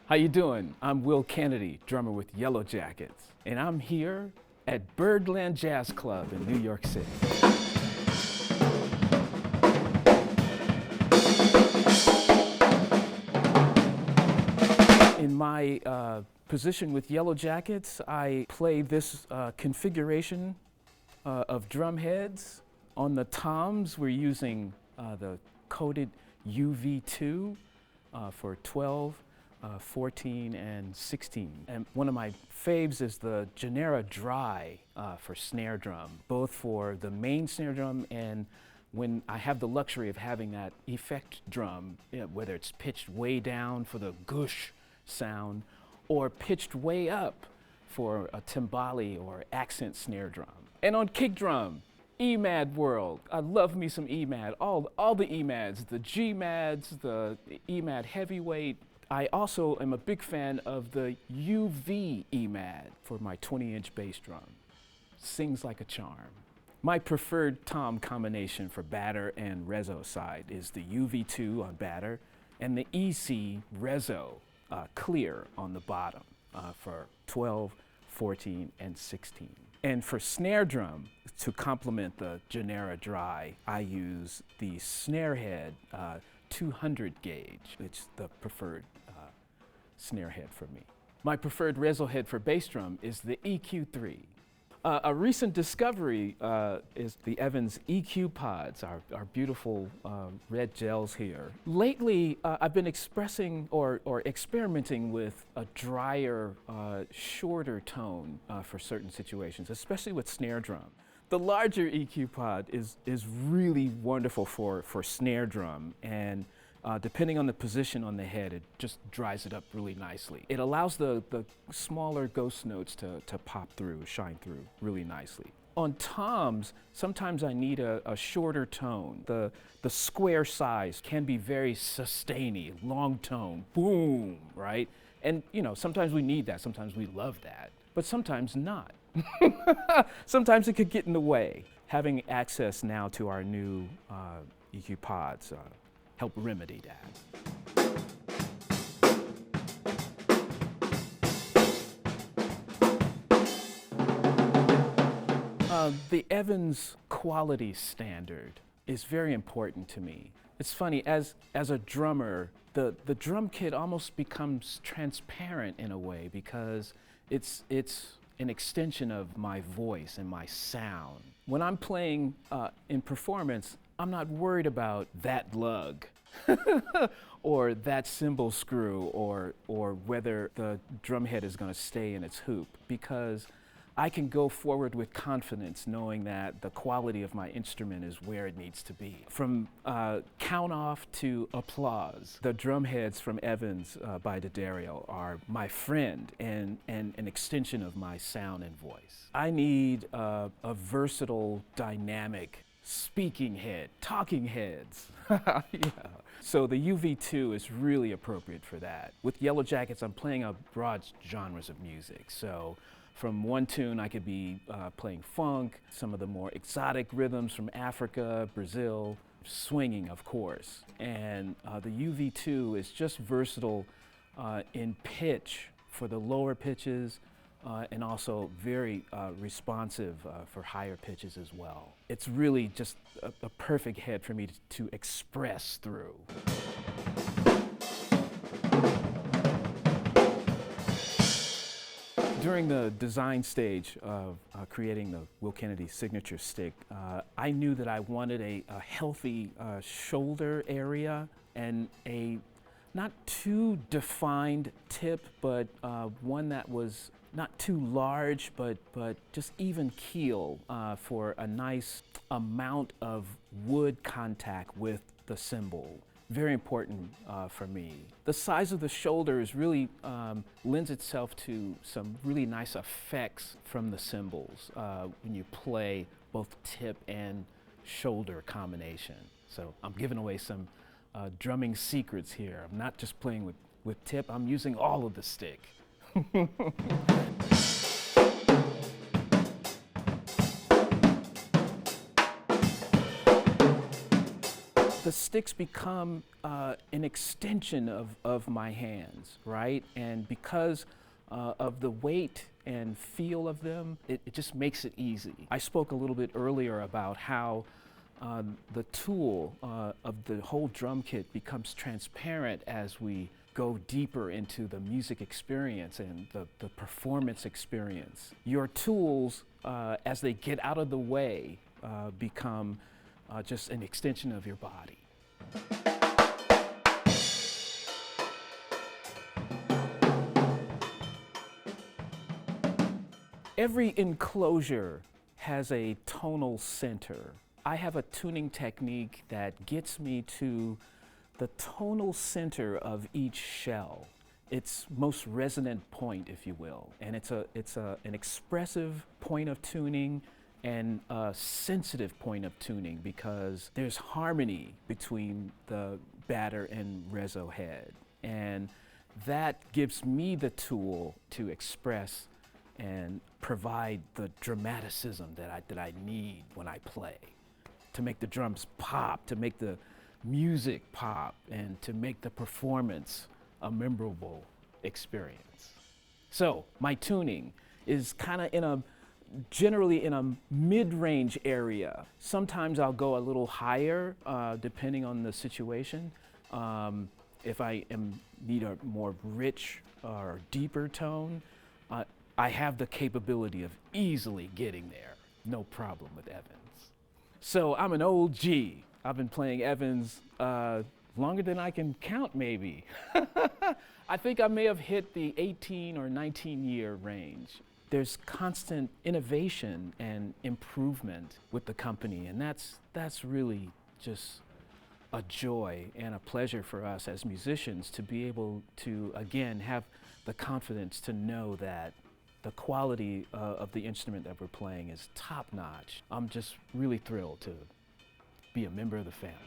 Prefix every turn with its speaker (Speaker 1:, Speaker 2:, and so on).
Speaker 1: How you doing? I'm Will Kennedy, drummer with Yellow Jackets, and I'm here at Birdland Jazz Club in New York City. In my position with Yellow Jackets, I play this configuration of drum heads. On the toms, we're using the coated UV2 for 12, 14, and 16. And one of my faves is the Genera Dry for snare drum, both for the main snare drum and when I have the luxury of having that effect drum, whether it's pitched way down for the gush sound or pitched way up for a timbali or accent snare drum. And on kick drum, EMAD world. I love me some EMAD, all the EMADs, the GMADs, the EMAD heavyweight. I also am a big fan of the UV EMAD for my 20-inch bass drum. Sings like a charm. My preferred tom combination for batter and rezo side is the UV2 on batter and the EC rezo clear on the bottom for 12, 14, and 16. And for snare drum, to complement the Genera Dry, I use the Snarehead 200 gauge. It's the preferred snare head for me. My preferred rezo head for bass drum is the EQ3. A recent discovery is the Evans EQ pods, our beautiful red gels here. Lately, I've been expressing or experimenting with a drier, shorter tone for certain situations, especially with snare drum. The larger EQ pod is really wonderful for snare drum, and depending on the position on the head, it just dries it up really nicely. It allows the smaller ghost notes to pop through, shine through really nicely. On toms, sometimes I need a shorter tone. The square size can be very sustainy, long tone, boom, right? And sometimes we need that, sometimes we love that, but sometimes not. Sometimes it could get in the way. Having access now to our new EQ pods help remedy that. The Evans quality standard is very important to me. It's funny, as a drummer, the drum kit almost becomes transparent in a way because it's an extension of my voice and my sound. When I'm playing in performance, I'm not worried about that lug or that cymbal screw or whether the drum head is going to stay in its hoop, because I can go forward with confidence knowing that the quality of my instrument is where it needs to be. From count off to applause, the drum heads from Evans by D'Addario are my friend and an extension of my sound and voice. I need a versatile, dynamic speaking head, talking heads. Yeah. So the UV2 is really appropriate for that. With Yellow Jackets, I'm playing a broad genres of music. So from one tune, I could be playing funk, some of the more exotic rhythms from Africa, Brazil, swinging, of course. And the UV2 is just versatile in pitch for the lower pitches, and also very responsive for higher pitches as well. It's really just a perfect head for me to express through. During the design stage of creating the Will Kennedy signature stick, I knew that I wanted a healthy shoulder area and a not too defined tip, but one that was not too large, but just even keel for a nice amount of wood contact with the cymbal. Very important for me. The size of the shoulders really lends itself to some really nice effects from the cymbals when you play both tip and shoulder combination. So I'm giving away some drumming secrets here. I'm not just playing with tip, I'm using all of the stick. the sticks become an extension of my hands, right? And because of the weight and feel of them, it just makes it easy. I spoke a little bit earlier about how the tool of the whole drum kit becomes transparent as we go deeper into the music experience and the performance experience. Your tools, as they get out of the way, become just an extension of your body. Every enclosure has a tonal center. I have a tuning technique that gets me to the tonal center of each shell, its most resonant point, if you will. And it's an expressive point of tuning and a sensitive point of tuning because there's harmony between the batter and rezzo head. And that gives me the tool to express and provide the dramaticism that I need when I play, to make the drums pop, to make the music pop, and to make the performance a memorable experience. So my tuning is kind of generally in a mid-range area. Sometimes I'll go a little higher depending on the situation. If I need a more rich or deeper tone, I have the capability of easily getting there. No problem with Evans. So I'm an old G. I've been playing Evans longer than I can count, maybe. I think I may have hit the 18 or 19-year range. There's constant innovation and improvement with the company, and that's really just a joy and a pleasure for us as musicians to be able to, again, have the confidence to know that the quality of the instrument that we're playing is top-notch. I'm just really thrilled to be a member of the family.